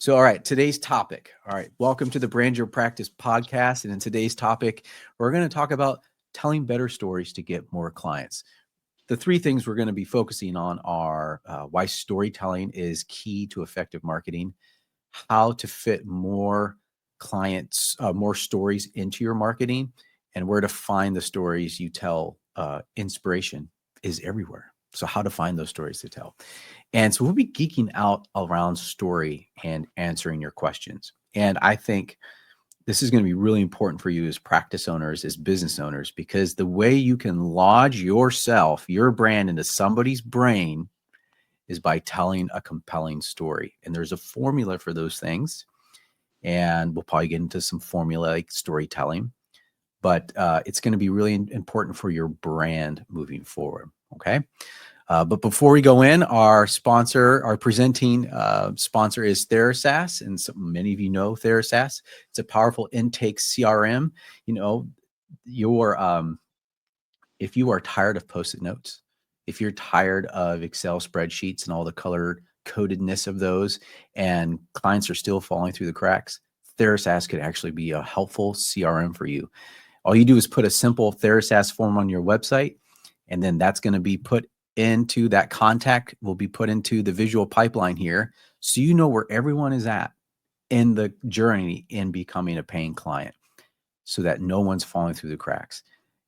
So, all right, today's topic. All right, welcome to the Brand Your Practice podcast. And in today's topic, we're going to talk about telling better stories to get more clients. The three things we're going to be focusing on are why storytelling is key to effective marketing, how to fit more clients, more stories into your marketing, and where to find the stories you tell. Inspiration is everywhere. So, how to find those stories to tell. And so we'll be geeking out around story and answering your questions. And I think this is going to be really important for you as practice owners, as business owners, because the way you can lodge yourself, your brand into somebody's brain is by telling a compelling story. And there's a formula for those things. And we'll probably get into some formulaic storytelling, but it's going to be really important for your brand moving forward. Okay. But before we go in, our presenting sponsor is TheraSAS, and many of you know TheraSAS. It's a powerful intake CRM. You know, if you are tired of Post-it notes, if you're tired of Excel spreadsheets and all the color codedness of those, and clients are still falling through the cracks, TheraSAS could actually be a helpful CRM for you. All you do is put a simple TheraSAS form on your website, and then that's going to be put into that contact will be put into the visual pipeline here. So you know where everyone is at in the journey in becoming a paying client so that no one's falling through the cracks.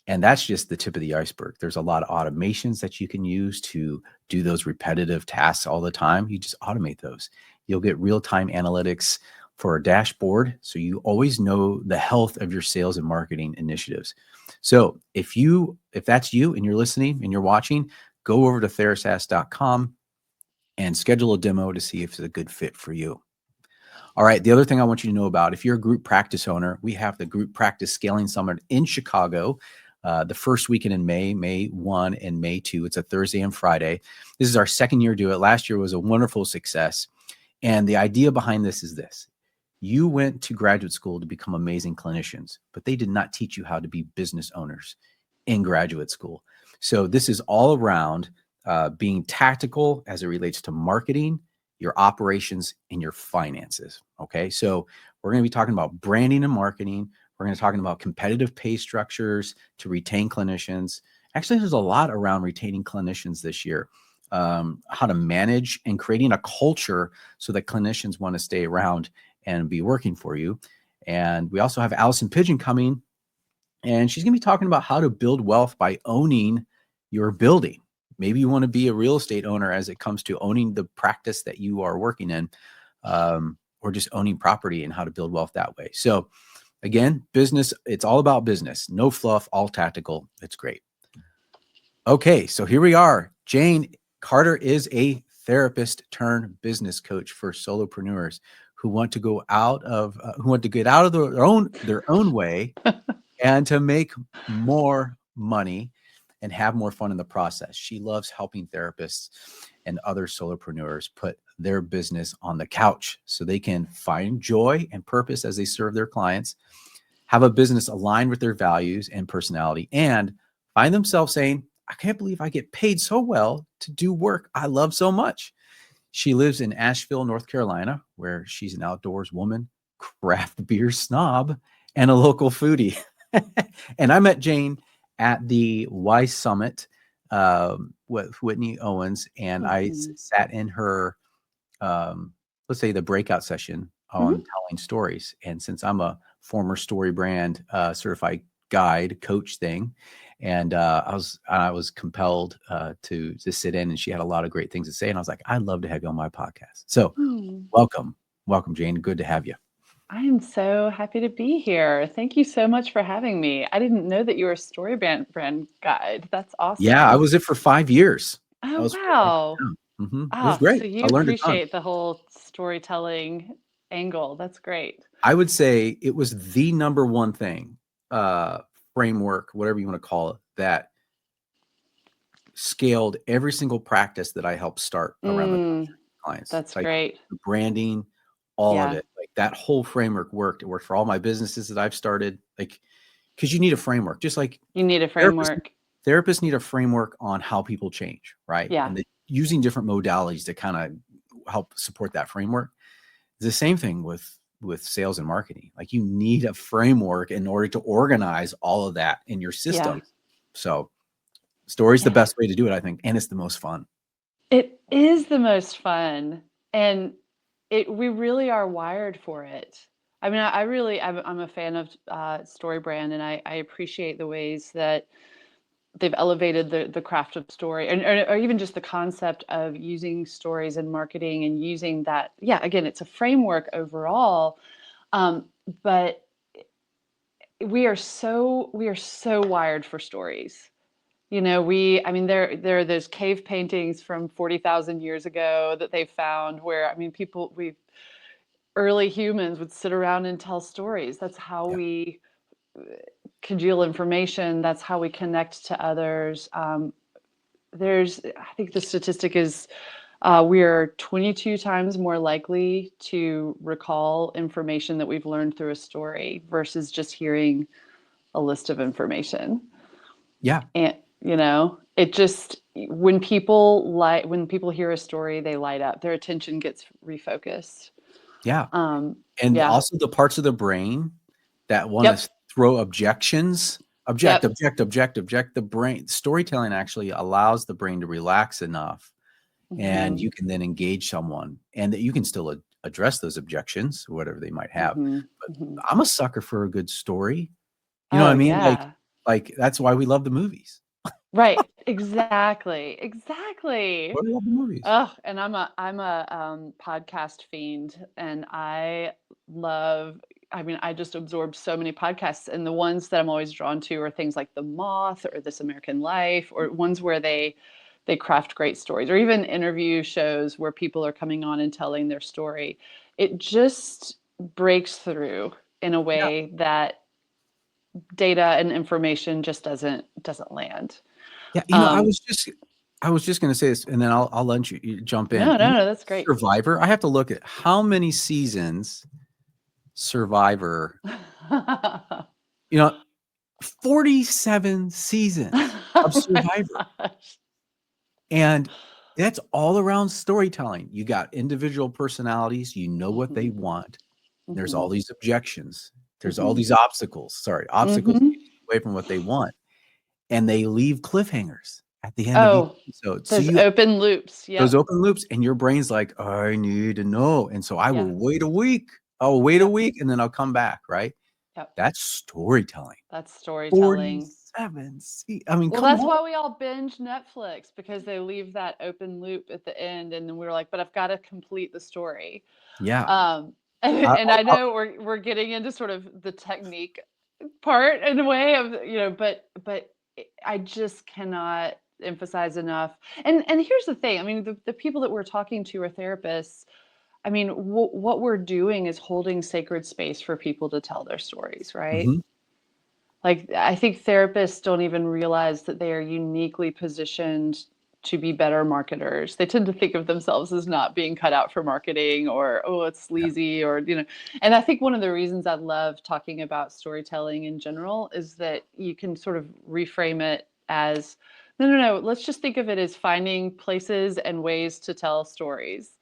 And that's just the tip of the iceberg. There's a lot of automations that you can use to do those repetitive tasks all the time. You just automate those. You'll get real-time analytics for a dashboard. So you always know the health of your sales and marketing initiatives. So if that's you and you're listening and you're watching, go over to therasas.com and schedule a demo to see if it's a good fit for you. All right. The other thing I want you to know about, if you're a group practice owner, we have the Group Practice Scaling Summit in Chicago, the first weekend in May 1 and May 2. It's a Thursday and Friday. This is our second year to do it. Last year was a wonderful success. And the idea behind this is this. You went to graduate school to become amazing clinicians, but they did not teach you how to be business owners in graduate school. So this is all around being tactical as it relates to marketing, your operations, and your finances. Okay, so we're going to be talking about branding and marketing. We're going to be talking about competitive pay structures to retain clinicians. Actually, there's a lot around retaining clinicians this year. How to manage and creating a culture so that clinicians want to stay around and be working for you. And we also have Allison Pigeon coming, and she's going to be talking about how to build wealth by owning your building. Maybe you want to be a real estate owner as it comes to owning the practice that you are working in, or just owning property and how to build wealth that way. So again, business, it's all about business. No fluff, all tactical. It's great. Okay, so here we are. Jane Carter is a therapist turned business coach for solopreneurs who want to get out of their own way and to make more money and have more fun in the process. She loves helping therapists and other solopreneurs put their business on the couch so they can find joy and purpose as they serve their clients, have a business aligned with their values and personality, and find themselves saying, I can't believe I get paid so well to do work I love so much. She lives in Asheville, North Carolina, where she's an outdoors woman, craft beer snob, and a local foodie. And I met Jane at the Y Summit with Whitney Owens, and I sat in her, let's say, the breakout session on telling stories. And since I'm a former Story Brand certified guide coach thing, and I was compelled to sit in, and she had a lot of great things to say, and I was like, I'd love to have you on my podcast. So welcome, Jane. Good to have you. I am so happy to be here. Thank you so much for having me. I didn't know that you were a story brand guide. That's awesome. Yeah, I was it for 5 years. Oh, wow. It was great. So you I learned a ton. appreciate the whole storytelling angle. That's great. I would say it was the number one thing, framework, whatever you want to call it, that scaled every single practice that I helped start around the clients. That's great. The branding, all of it. Like that whole framework worked. It worked for all my businesses that I've started. Like, because you need a framework, just like you need a framework. Therapists need a framework on how people change, right? Yeah. And using different modalities to kind of help support that framework. The same thing with sales and marketing. Like you need a framework in order to organize all of that in your Yeah. system. So story's the Yeah. best way to do it, I think, and it's the most fun. It is the most fun, and we really are wired for it. I mean, I really, I'm a fan of Story Brand, and I appreciate the ways that they've elevated the craft of story, and or even just the concept of using stories in marketing and using that. Yeah, again, it's a framework overall, um, but we are so wired for stories. I mean, there are those cave paintings from 40,000 years ago that they found where, I mean, early humans would sit around and tell stories. That's how Yeah. we congeal information. That's how we connect to others. I think the statistic is we are 22 times more likely to recall information that we've learned through a story versus just hearing a list of information. Yeah. And it just when people hear a story, they light up. Their attention gets refocused. Yeah. Um, And yeah. also the parts of the brain that want Yep. to throw objections, Yep. object. The brain storytelling actually allows the brain to relax enough, and Hmm. you can then engage someone, and that you can still address those objections, whatever they might have. Hmm. But Hmm. I'm a sucker for a good story. You know what Oh I mean? yeah. Like that's why we love the movies. Right. Exactly. Exactly. Why we love the movies. Oh, and I'm a podcast fiend, and love. I mean, I just absorb so many podcasts, and the ones that I'm always drawn to are things like The Moth or This American Life, or ones where they craft great stories, or even interview shows where people are coming on and telling their story. It just breaks through in a Yeah. way that data and information just doesn't land. Yeah. Um, I was just going to say this, and then I'll let you jump in. no, no, no, that's great. Survivor. I have to look at how many seasons Survivor. You know, 47 seasons of Oh my Survivor, gosh. and that's all around storytelling. You got individual personalities. You know what they Mhm, want. There's all mhm, these objections. There's all mhm, these obstacles. Sorry, obstacles mhm. getting away from what they want, and they leave cliffhangers at the end of each Oh, episode. So those you open loops. those Yep. open loops, and your brain's like, I need to know. And so I Yeah. will wait a week. I'll wait a Yep. week and then I'll come back. Right. Yep. That's storytelling. That's storytelling. 47. See, I mean, Well, come that's on. why we all binge Netflix, because they leave that open loop at the end, and then we're like, but I've got to complete the story. Yeah. Um, and, I, and I I, know we're getting into sort of the technique part in a way of, but I just cannot emphasize enough. And here's the thing. I mean, the people that we're talking to are therapists. I mean, what we're doing is holding sacred space for people to tell their stories, right? mhm. Like, I think therapists don't even realize that they are uniquely positioned to be better marketers. They tend to think of themselves as not being cut out for marketing, or, oh, it's Yeah. sleazy, or. And I think one of the reasons I love talking about storytelling in general is that you can sort of reframe it as, no, no, no, let's just think of it as finding places and ways to tell stories,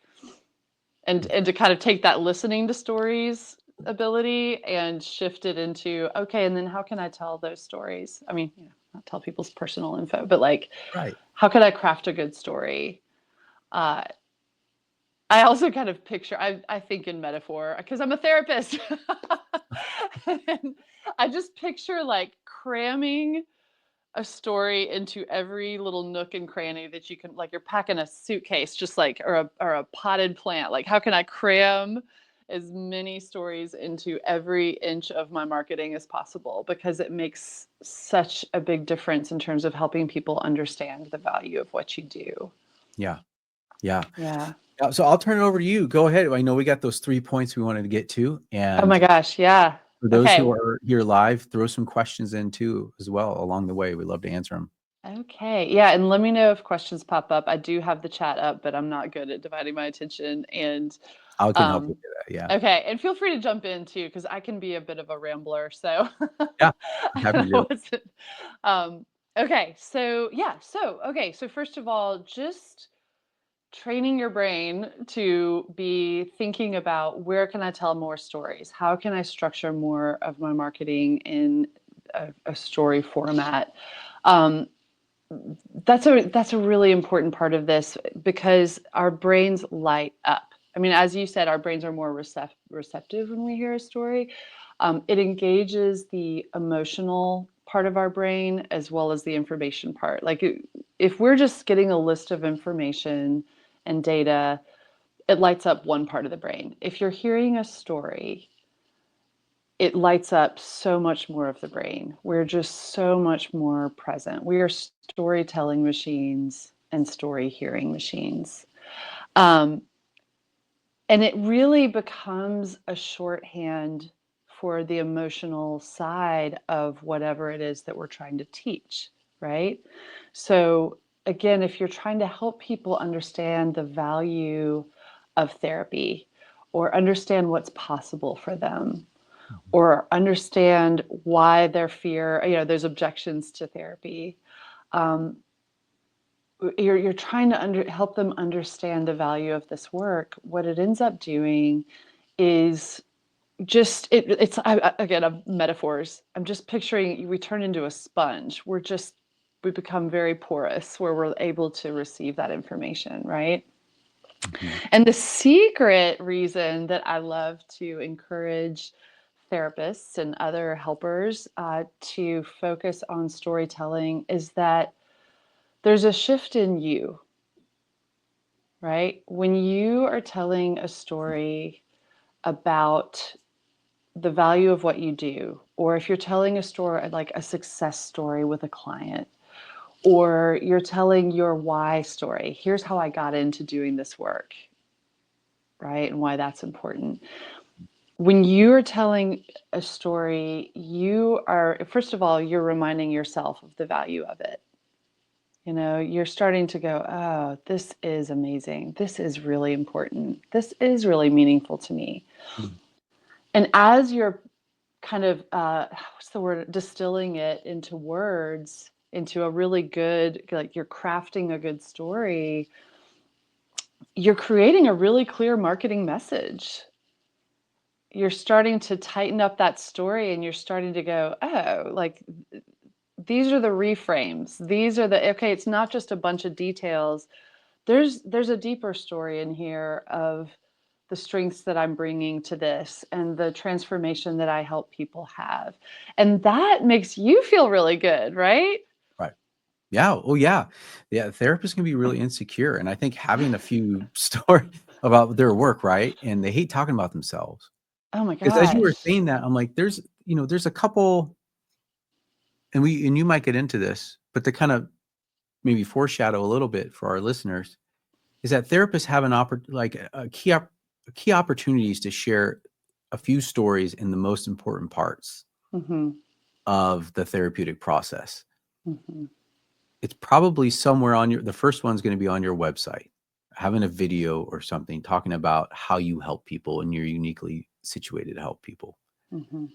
and to kind of take that listening to stories ability and shift it into, okay, and then how can I tell those stories? I mean, not tell people's personal info, but like, Right. how could I craft a good story? uh, I also kind of picture, I think in metaphor because I'm a therapist. And I just picture like cramming a story into every little nook and cranny that you can, like you're packing a suitcase, just like, or a potted plant. Like, how can I cram as many stories into every inch of my marketing as possible? Because it makes such a big difference in terms of helping people understand the value of what you do. Yeah. Yeah. Yeah. Yeah. So I'll turn it over to you. Go ahead. I know we got those 3 points we wanted to get to. Oh my And gosh. Yeah. for those who Okay. are here live, throw some questions in too, as well, along the way. We love to answer them. Okay. Yeah. And let me know if questions pop up. I do have the chat up, but I'm not good at dividing my attention. And I can help you um, with that. Yeah. okay. And feel free to jump in too, because I can be a bit of a rambler. So Yeah. I Happy to don't do know it. what's it. Okay. So, yeah. So, okay. So, first of all, just training your brain to be thinking about, where can I tell more stories? How can I structure more of my marketing in a story format? Um, that's a really important part of this, because our brains light up. I mean, as you said, our brains are more receptive when we hear a story. It engages the emotional part of our brain as well as the information part. Like, if we're just getting a list of information and data, it lights up one part of the brain. If you're hearing a story, it lights up so much more of the brain. We're just so much more present. We are storytelling machines and story hearing machines. Um, and it really becomes a shorthand for the emotional side of whatever it is that we're trying to teach, right? So, again, if you're trying to help people understand the value of therapy, or understand what's possible for them, Mhm. or understand why their fear, there's objections to therapy. Um, you're trying to help them understand the value of this work. What it ends up doing is just again, of metaphors. I'm just picturing we turn into a sponge. We become very porous, where we're able to receive that information, right? Mhm. And the secret reason that I love to encourage therapists and other helpers to focus on storytelling is that there's a shift in you, right? When you are telling a story about the value of what you do, or if you're telling a story, like a success story with a client, or you're telling your why story, here's how I got into doing this work, right? And why that's important. When you're telling a story, you are, first of all, you're reminding yourself of the value of it. You're starting to go, oh, this is amazing. This is really important. This is really meaningful to me. Mhm. And as you're kind of, what's the word, distilling it into words, into a really good, like, you're crafting a good story, you're creating a really clear marketing message. You're starting to tighten up that story, and you're starting to go, oh, like, these are the reframes. These are the, okay, it's not just a bunch of details. There's a deeper story in here of the strengths that I'm bringing to this and the transformation that I help people have. And that makes you feel really good, right? Right. Yeah. Oh, yeah. Yeah. Therapists can be really insecure. And I think having a few stories about their work, right? And they hate talking about themselves. Oh my Because as you were gosh. saying that, I'm like, there's a couple, and you might get into this, but to kind of maybe foreshadow a little bit for our listeners, is that therapists have key opportunities to share a few stories in the most important parts Hmm. of the therapeutic process. Hmm. It's probably somewhere the first one's going to be on your website, having a video or something talking about how you help people and you're uniquely situated to help people. Hmm.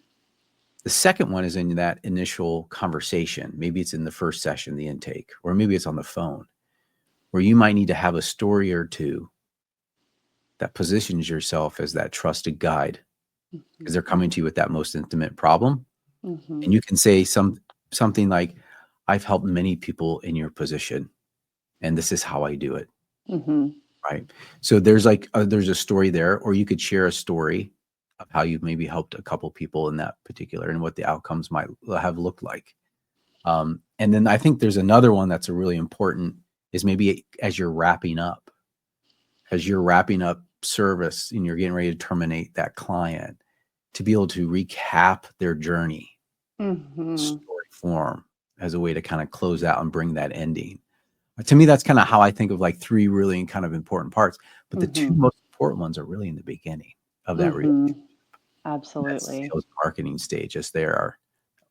The second one is in that initial conversation. Maybe it's in the first session, the intake, or maybe it's on the phone, where you might need to have a story or two that positions yourself as that trusted guide, because they're coming to you with that most intimate problem. Hmm. And you can say something like, I've helped many people in your position, and this is how I do it. Hmm. Right. So there's a story there, or you could share a story of how you've maybe helped a couple people in that particular and what the outcomes might have looked like. And then I think there's another one that's a really important, is maybe as you're wrapping up service and you're getting ready to terminate that client, to be able to recap their journey, Hmm. story form, as a way to kind of close out and bring that ending. To me, that's kind of how I think of like three really kind of important parts. But the two Hmm. most important ones are really in the beginning of that Hmm. that Absolutely. sales marketing stage, as they are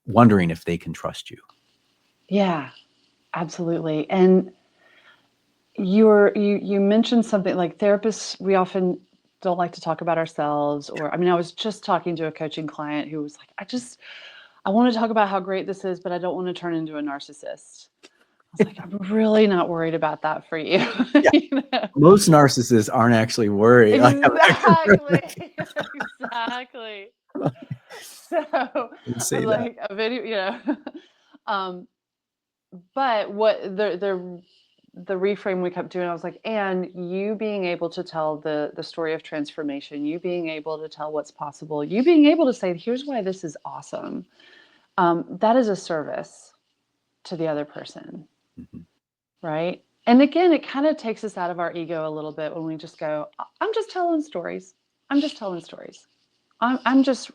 wondering if they can trust you. Yeah, absolutely. And you mentioned something like, therapists, we often don't like to talk about ourselves. Or, I mean, I was just talking to a coaching client who was like, I want to talk about how great this is, but I don't want to turn into a narcissist. I was like, I'm really not worried about that for you. Yeah. You know? Most narcissists aren't actually worried. Like, I'm actually Exactly. Exactly. So gonna I'm say that. like a video, you know. um, but what the reframe we kept doing, I was like, and you being able to tell the story of transformation, you being able to tell what's possible, you being able to say, here's why this is awesome. That is a service to the other person, Mhm. right? And again, it kind of takes us out of our ego a little bit when we just go, I'm just telling stories. I'm just telling stories. I'm just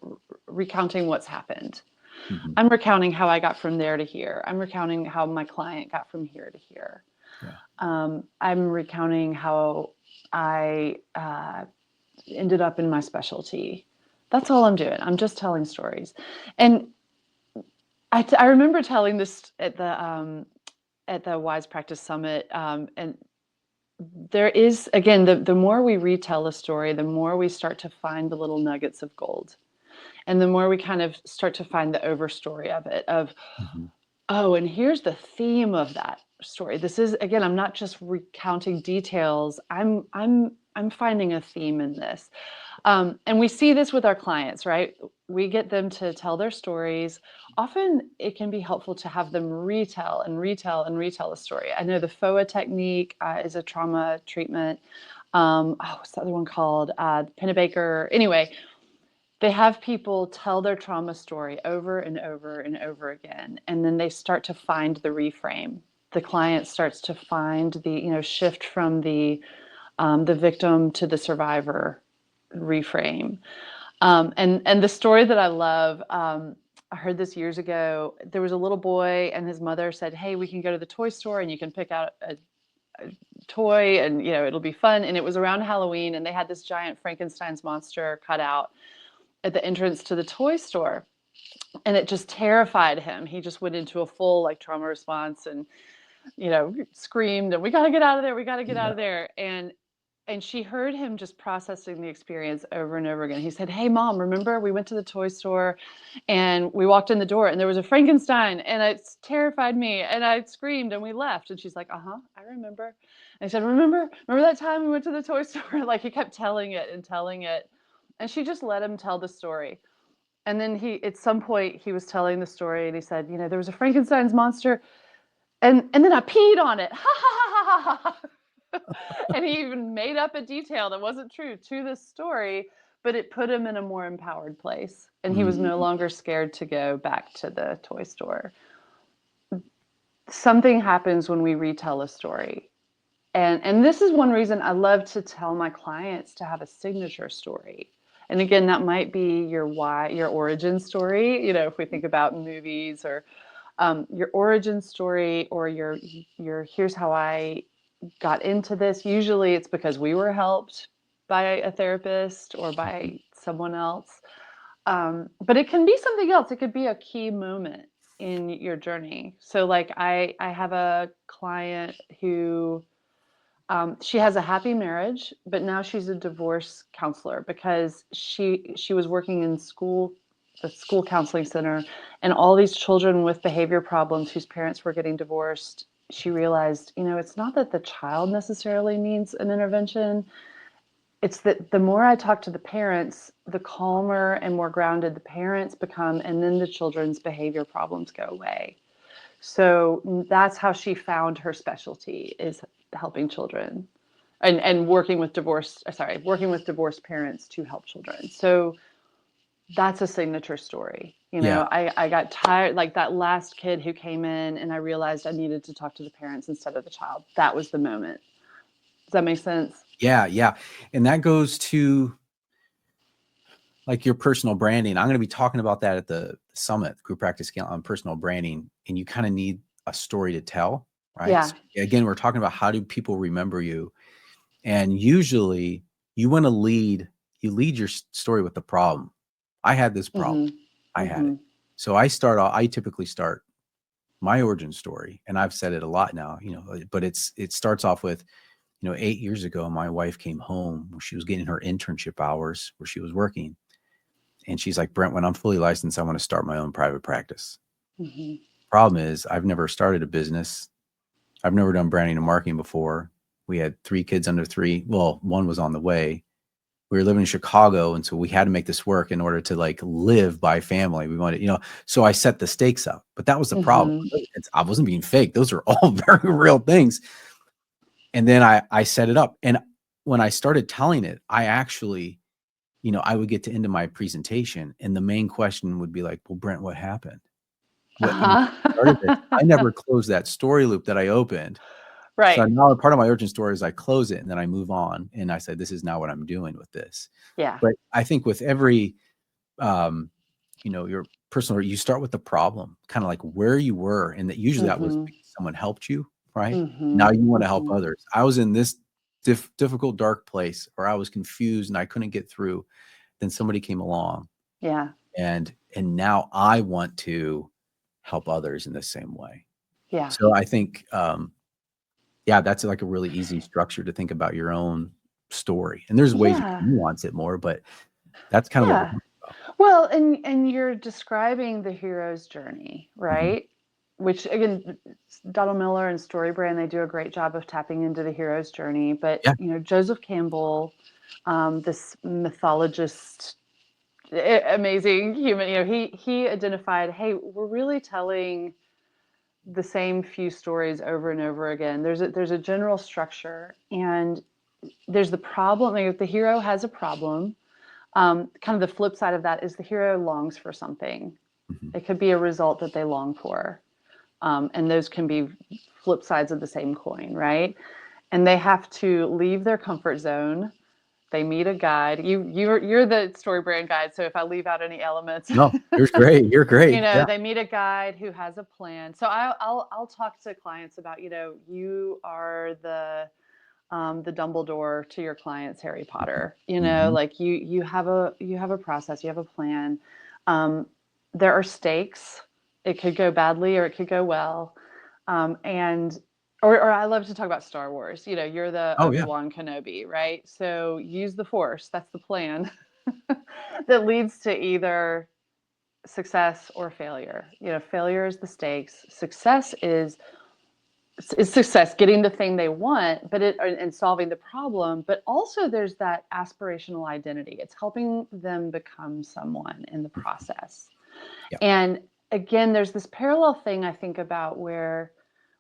recounting what's happened. Mhm. I'm recounting how I got from there to here. I'm recounting how my client got from here to here. Yeah. I'm recounting how I ended up in my specialty. That's all I'm doing. I'm just telling stories. And I remember telling this at the Wise Practice Summit, and there is, again, the more we retell a story, the more we start to find the little nuggets of gold, and the more we kind of start to find the overstory of it. Of, Mhm. oh, and here's the theme of that story. This is, again, I'm not just recounting details. I'm finding a theme in this. And we see this with our clients, right? We get them to tell their stories. Often it can be helpful to have them retell and retell and retell a story. I know the FOA technique is a trauma treatment. What's the other one called? Pennebaker. Anyway, they have people tell their trauma story over and over and over again, and then they start to find the reframe. The client starts to find the, shift from the victim to the survivor reframe. And the story that I love, I heard this years ago. There was a little boy, and his mother said, "Hey, we can go to the toy store, and you can pick out a toy, and it'll be fun." And it was around Halloween, and they had this giant Frankenstein's monster cut out at the entrance to the toy store, and it just terrified him. He just went into a full like trauma response, and screamed, and we got to get out of there. We got to get out Yeah. of there. And she heard him just processing the experience over and over again. He said, "Hey, Mom, remember we went to the toy store and we walked in the door and there was a Frankenstein and it terrified me and I screamed and we left." And she's like, "Uh-huh, I remember." And I said, Remember that time we went to the toy store?" Like he kept telling it and telling it. And she just let him tell the story. And then at some point, he was telling the story and he said, "There was a Frankenstein's monster and then I peed on it." Ha ha ha ha ha. And he even made up a detail that wasn't true to this story, but it put him in a more empowered place. And he was no Mhm. longer scared to go back to the toy store. Something happens when we retell a story. And this is one reason I love to tell my clients to have a signature story. And again, that might be your origin story. If we think about movies, or your origin story, or your here's how I got into this. Usually it's because we were helped by a therapist or by someone else. But it can be something else. It could be a key moment in your journey. So like I have a client who she has a happy marriage, but now she's a divorce counselor because she was working in the school counseling center, and all these children with behavior problems whose parents were getting divorced. She realized, it's not that the child necessarily needs an intervention. It's that the more I talk to the parents, the calmer and more grounded the parents become, and then the children's behavior problems go away. So that's how she found her specialty, is helping children and working with divorced parents to help children. So that's a signature story. Yeah. I got tired, like that last kid who came in, and I realized I needed to talk to the parents instead of the child. That was the moment. Does that make sense? Yeah. Yeah. And that goes to like your personal branding. I'm going to be talking about that at the summit, group practice on personal branding. And you kind of need a story to tell, right? Yeah. So again, we're talking about how do people remember you? And usually you want to you lead your story with the problem. I had this problem. Mm-hmm. I had it. Mm-hmm. So I typically start my origin story, and I've said it a lot now, but it starts off with, 8 years ago, my wife came home where she was getting her internship hours where she was working. And she's like, "Brent, when I'm fully licensed, I want to start my own private practice." Mm-hmm. Problem is, I've never started a business. I've never done branding and marketing before. We had 3 kids under 3. Well, one was on the way. We were living in Chicago, and so we had to make this work in order to like live by family. We wanted, so I set the stakes up, but that was the problem. Mhm. I wasn't being fake. Those are all very real things. And then I set it up. And when I started telling it, I actually, I would get to end of my presentation and the main question would be like, well, Brent, what happened? What, started this? I Uh-huh. never closed that story loop that I opened. So Right. now part of my origin story is I close it and then I move on. And I said, this is now what I'm doing with this. Yeah. But I think with every, your personal, you start with the problem, kind of like where you were. And that usually that was Mhm. because someone helped you, right? Now Mhm. you want to help Mhm. others. I was in this difficult, dark place where I was confused and I couldn't get through. Then somebody came along Yeah. and now I want to help others in the same way. Yeah. So I think, yeah, that's like a really easy structure to think about your own story. And there's ways you Yeah. can nuance it more, but that's kind of what we're Yeah. talking about. Well, and you're describing the hero's journey, Mhm. right? Which again, Donald Miller and Storybrand, they do a great job of tapping into the hero's journey. But Yeah. Joseph Campbell, this mythologist, amazing human, he identified, hey, we're really telling the same few stories over and over again. There's a general structure, and there's the problem. Like, the hero has a problem. Kind of the flip side of that is the hero longs for something. Mhm. It could be a result that they long for. And those can be flip sides of the same coin, right? And they have to leave their comfort zone. They meet a guide. You're the story brand guide, so if I leave out any elements, No, you're great. You're great. Yeah. they meet a guide who has a plan. So I'll talk to clients about, you are the Dumbledore to your clients Harry Potter. Mhm. Like you have a process, you have a plan. Um, there are stakes. It could go badly or it could go well. And or I love to talk about Star Wars. You're the Oh, yeah. Obi-Wan Kenobi, right? So use the Force. That's the plan that leads to either success or failure. Failure is the stakes. Success is success, getting the thing they want, but and solving the problem. But also, there's that aspirational identity. It's helping them become someone in the process. Yeah. And again, there's this parallel thing I think about where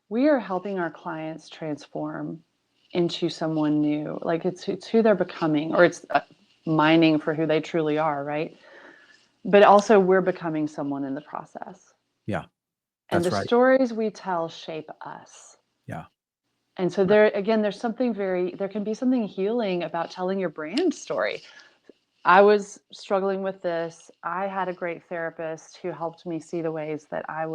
we are helping our clients transform into someone new. Like it's who they're becoming, or it's mining for who they truly are, right? But also, we're becoming someone in the process. Yeah. And That's the right. stories we tell shape us. Yeah. And so Right. there can be something healing about telling your brand story. I was struggling with this. I had a great therapist who helped me see the ways that I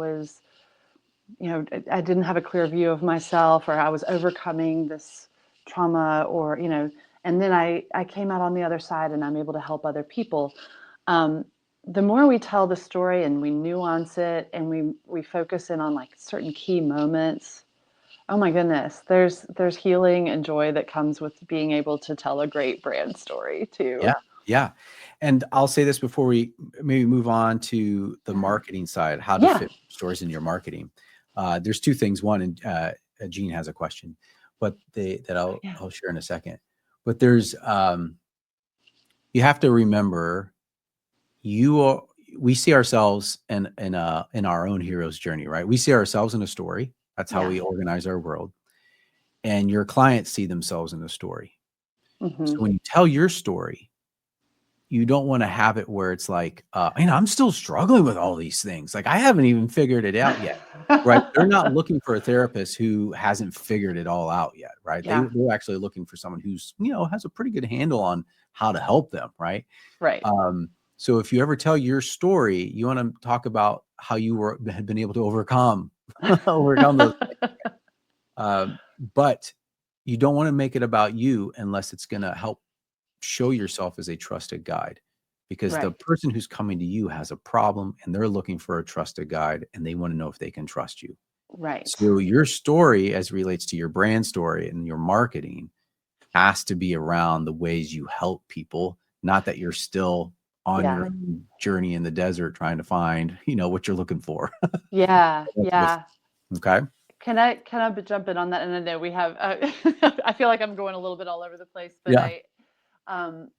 didn't have a clear view of myself, or I was overcoming this trauma, and then I came out on the other side and I'm able to help other people. Um, the more we tell the story and we nuance it and we focus in on like certain key moments, oh my goodness, there's healing and joy that comes with being able to tell a great brand story too. Yeah. Yeah. And I'll say this before we maybe move on to the Yeah. marketing side, how to Yeah. fit stores in your marketing. There's 2 things. One, and Gene has a question, but that Yeah. I'll share in a second. But there's you have to remember we see ourselves in our own hero's journey, right? We see ourselves in a story. That's how Yeah. we organize our world. And your clients see themselves in the story. So Mm-hmm. when you tell your story, you don't want to have it where it's like, I'm still struggling with all these things. Like I haven't even figured it out yet. Right. They're not looking for a therapist who hasn't figured it all out yet. Right. Yeah. They're actually looking for someone who's, has a pretty good handle on how to help them. Right. Right. So if you ever tell your story, you want to talk about how you had been able to overcome those. But you don't want to make it about you unless it's going to help show yourself as a trusted guide, because the Right. person who's coming to you has a problem and they're looking for a trusted guide and they want to know if they can trust you. Right. So your story, as relates to your brand story and your marketing, has to be around the ways you help people, not that you're still on Yeah. your own journey in the desert trying to find, what you're looking for. Yeah. That's Yeah. okay. Can I jump in on that? And I know we have. I feel like I'm going a little bit all over the place, but Yeah. um,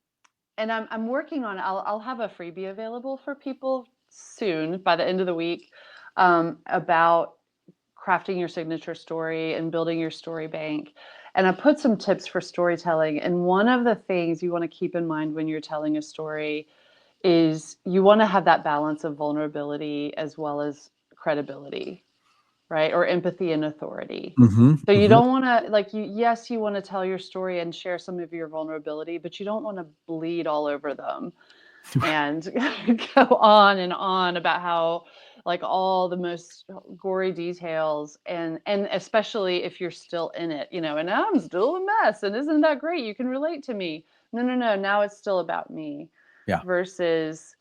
and I'm working on. I'll have a freebie available for people soon by the end of the week, about crafting your signature story and building your story bank. And I put some tips for storytelling. And one of the things you want to keep in mind when you're telling a story is you want to have that balance of vulnerability as well as credibility, right? Or empathy and authority. Hmm. So you Hmm. don't want to like yes, you want to tell your story and share some of your vulnerability, but you don't want to bleed all over them and go on about how like all the most gory details and especially if you're still in it, and I'm still a mess and isn't that great? You can relate to me. No, no, no. Now it's still about me Yeah. versus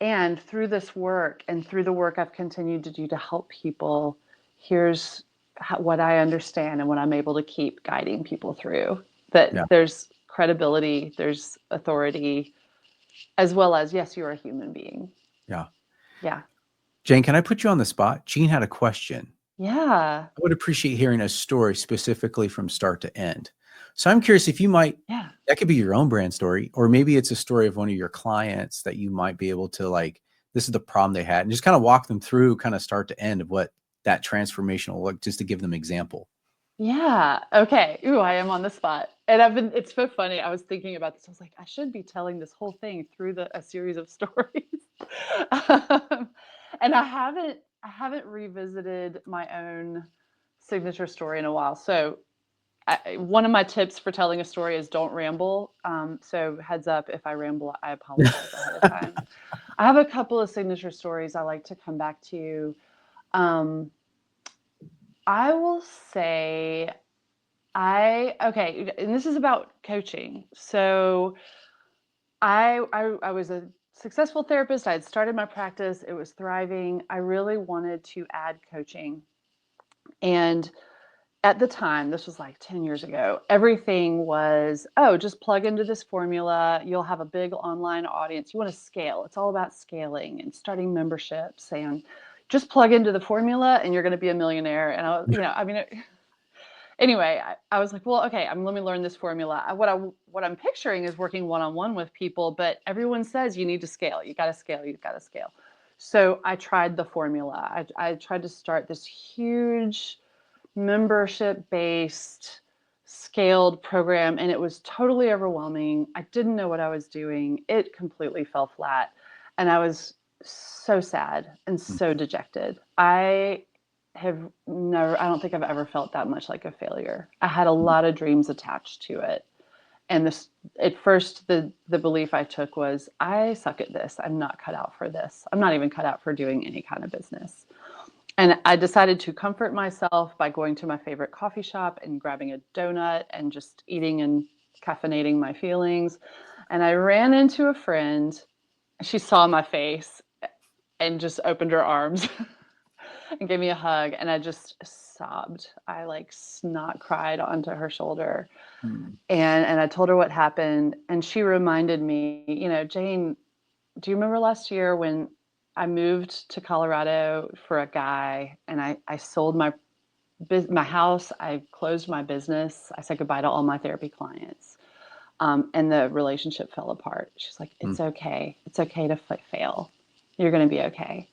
and through this work and through the work I've continued to do to help people, here's what I understand and what I'm able to keep guiding people through. That Yeah. there's credibility, there's authority, as well as, yes, you're a human being. Yeah. Yeah. Jane, can I put you on the spot? Gene had a question. Yeah. I would appreciate hearing a story specifically from start to end. So I'm curious if you might, Yeah. that could be your own brand story, or maybe it's a story of one of your clients that you might be able to like, this is the problem they had, and just kind of walk them through kind of start to end of what that transformational look, just to give them example. Yeah. Okay. Ooh, I am on the spot. And it's so funny. I was thinking about this. I was like, I should be telling this whole thing through a series of stories. um, and I haven't revisited my own signature story in a while. So one of my tips for telling a story is don't ramble. So heads up, if I ramble, I apologize ahead of time. I have a couple of signature stories I like to come back to. Um, I will say okay, and this is about coaching. So I was a successful therapist. I had started my practice. It was thriving. I really wanted to add coaching. And at the time, this was like 10 years ago, everything was, oh, just plug into this formula. You'll have a big online audience. You want to scale. It's all about scaling and starting memberships and just plug into the formula and you're going to be a millionaire. And I mean, anyway, I was like, well, okay, let me learn this formula. What I'm picturing is working one on one with people, but everyone says you need to scale. You got to scale. You got to scale. So I tried the formula. I tried to start this huge membership based scaled program, and it was totally overwhelming. I didn't know what I was doing. It completely fell flat, and I was so sad and so dejected. I don't think I've ever felt that much like a failure. I had a lot of dreams attached to it. And this, at first, the belief I took was, I suck at this. I'm not cut out for this. I'm not even cut out for doing any kind of business. And I decided to comfort myself by going to my favorite coffee shop and grabbing a donut and just eating and caffeinating my feelings. And I ran into a friend. She saw my face and just opened her arms and gave me a hug, and I just sobbed. I like snot cried onto her shoulder, Hmm. and I told her what happened, and she reminded me, Jane, do you remember last year when I moved to Colorado for a guy, and I sold my house, I closed my business, I said goodbye to all my therapy clients, and the relationship fell apart. She's like, Hmm. it's okay. It's okay to fail. You're going to be okay.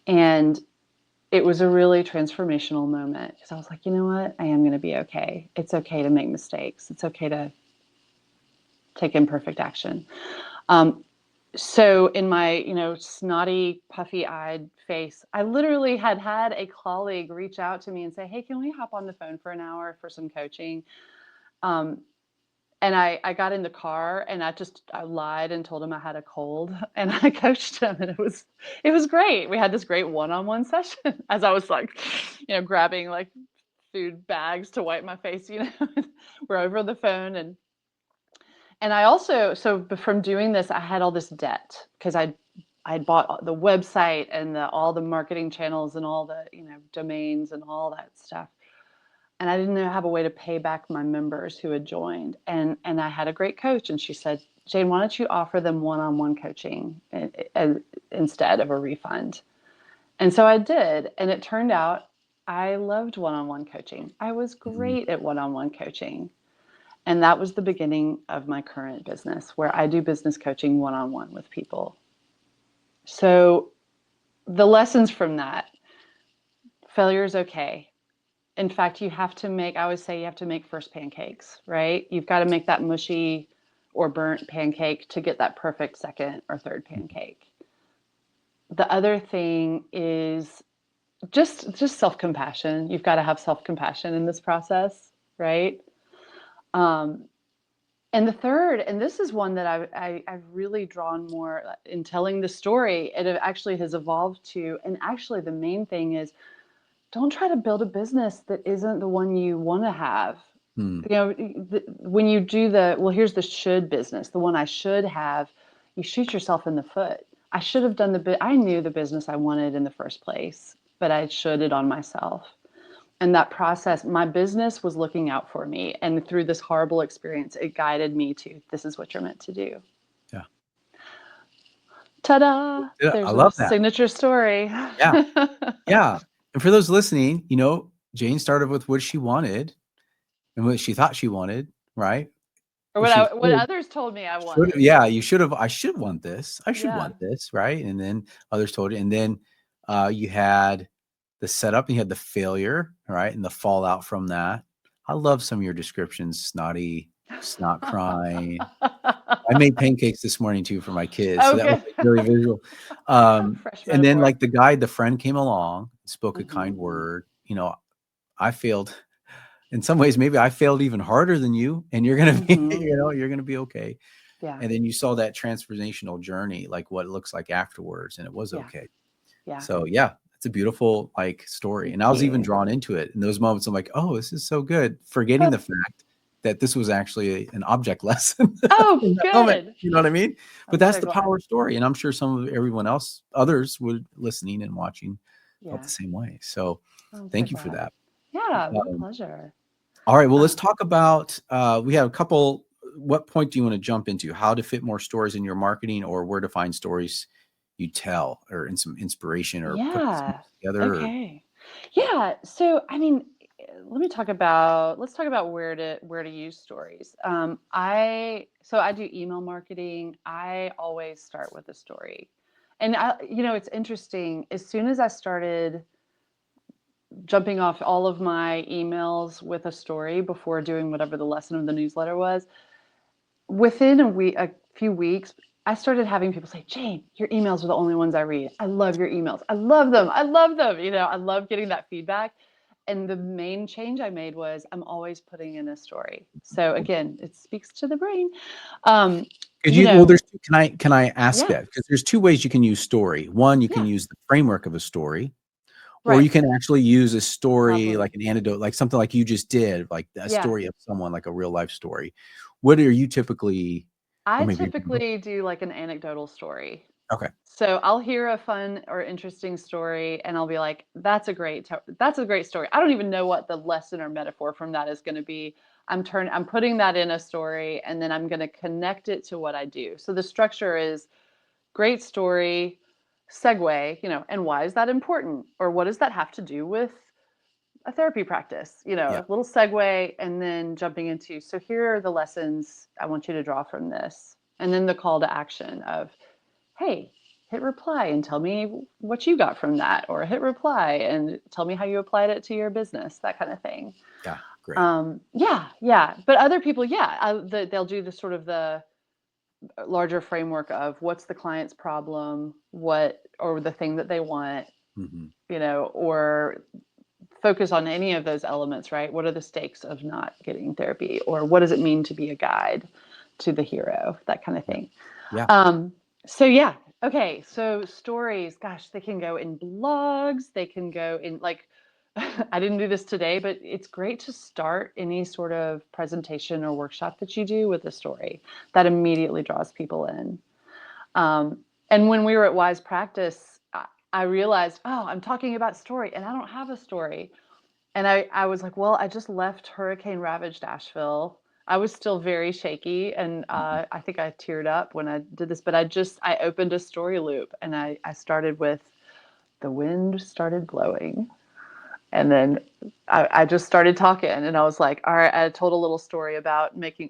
And it was a really transformational moment because I was like, you know what? I am going to be okay. It's okay to make mistakes. It's okay to take imperfect action. Um, so in my, snotty, puffy-eyed face, I literally had a colleague reach out to me and say, hey, can we hop on the phone for an hour for some coaching? Um, and I got in the car and I lied and told him I had a cold and I coached him and it was great. We had this great one-on-one session as I was like, grabbing like food bags to wipe my face, we're over the phone and I also, so from doing this, I had all this debt because I'd bought the website and all the marketing channels and all the, domains and all that stuff. And I didn't have a way to pay back my members who had joined. And I had a great coach, and she said, Jane, why don't you offer them one-on-one coaching instead of a refund? And so I did, and it turned out I loved one-on-one coaching. I was Mhm. great at one-on-one coaching. And that was the beginning of my current business where I do business coaching one-on-one with people. So the lessons from that, failure is okay. In fact, you have to make, I always say you have to make first pancakes, right? You've got to make that mushy or burnt pancake to get that perfect second or third pancake. The other thing is just self-compassion. You've got to have self-compassion in this process, right? Um, and the third, and this is one that I've really drawn more in telling the story. It actually has evolved to, and actually the main thing is don't try to build a business that isn't the one you want to have. Mm. You know, when you do the, well, here's the should business, the one I should have, you shoot yourself in the foot. I should have done I knew the business I wanted in the first place, but I should it on myself. And that process, my business was looking out for me. And through this horrible experience, it guided me to this is what you're meant to do. Yeah. Ta-da! Yeah, I There's a love that. signature story. Yeah. Yeah. And for those listening, Jane started with what she wanted and what she thought she wanted, right? Or What she what others told me I should have, wanted. yeah, you should have, I should want this. I should Yeah. want this, right? And then others told you. And then you had the setup, and you had the failure, right? And the fallout from that. I love some of your descriptions, snotty, snot crying. I made pancakes this morning too for my kids, so that was Okay. like very visual. Fresh And then metaphor. like the friend came along, spoke a kind Hmm. word. I failed in some ways. Maybe I failed even harder than you, and you're gonna be, Hmm. you're gonna be okay. Yeah. And then you saw that transformational journey, like what it looks like afterwards, and it was Yeah. okay. Yeah. So yeah, it's a beautiful like story. And I Thank was even you. drawn into it. In those moments, I'm like, oh, this is so good. Forgetting the But, fact that this was actually an object lesson oh, in that moment. good. You know what I mean? But I'm that's so the glad. power of story. And I'm sure some of everyone else, others would listening and watching felt Yeah. the same way. So I'm so thank you for glad. that. Yeah. My Um, pleasure. all right. Well, let's Uh, talk about we have a couple. What point do you want to jump into? How to fit more stories in your marketing, or where to find stories you tell, or in some inspiration, or put some yeah. together? Or, Okay. Yeah. So, I mean, let's talk about where to use stories. I do email marketing. I always start with a story. And it's interesting. As soon as I started jumping off all of my emails with a story before doing whatever the lesson of the newsletter was, within a few weeks, I started having people say, Jane, your emails are the only ones I read. I love your emails. I love them. I love them. I love getting that feedback. And the main change I made was I'm always putting in a story. So again, it speaks to the brain. Um, Could you you, well, know, can I ask yeah, that? Because there's two ways you can use story. One, you can yeah, use the framework of a story, or you right. can actually use a story Problem. like an anecdote, like something like you just did, like a Yeah. story of someone, like a real life story. What are you typically, or I maybe you can both? typically do like an anecdotal story. Okay. So I'll hear a fun or interesting story and I'll be like, that's a great story. I don't even know what the lesson or metaphor from that is going to be. I'm putting that in a story and then I'm going to connect it to what I do. So the structure is great story, segue, and why is that important? Or what does that have to do with a therapy practice? Yeah. A little segue and then jumping into, so here are the lessons I want you to draw from this. And then the call to action of, hey, hit reply and tell me what you got from that, or hit reply and tell me how you applied it to your business, that kind of thing. Yeah. Great. Yeah, yeah. But other people, yeah, they'll do the sort of the larger framework of what's the client's problem, or the thing that they want, Hmm. or focus on any of those elements, right? What are the stakes of not getting therapy, or what does it mean to be a guide to the hero, that kind of Yeah. thing. Yeah. Um, so yeah, okay. So stories, gosh, they can go in blogs. They can go in like, I didn't do this today, but it's great to start any sort of presentation or workshop that you do with a story that immediately draws people in. Um, and when we were at Wise Practice, I realized, oh, I'm talking about story and I don't have a story. And I was like, well, I just left hurricane ravaged Asheville. I was still very shaky. And Mhm. I think I teared up when I did this, but I opened a story loop and I started with the wind started blowing. And then I just started talking, and I was like, all right, I told a little story about making,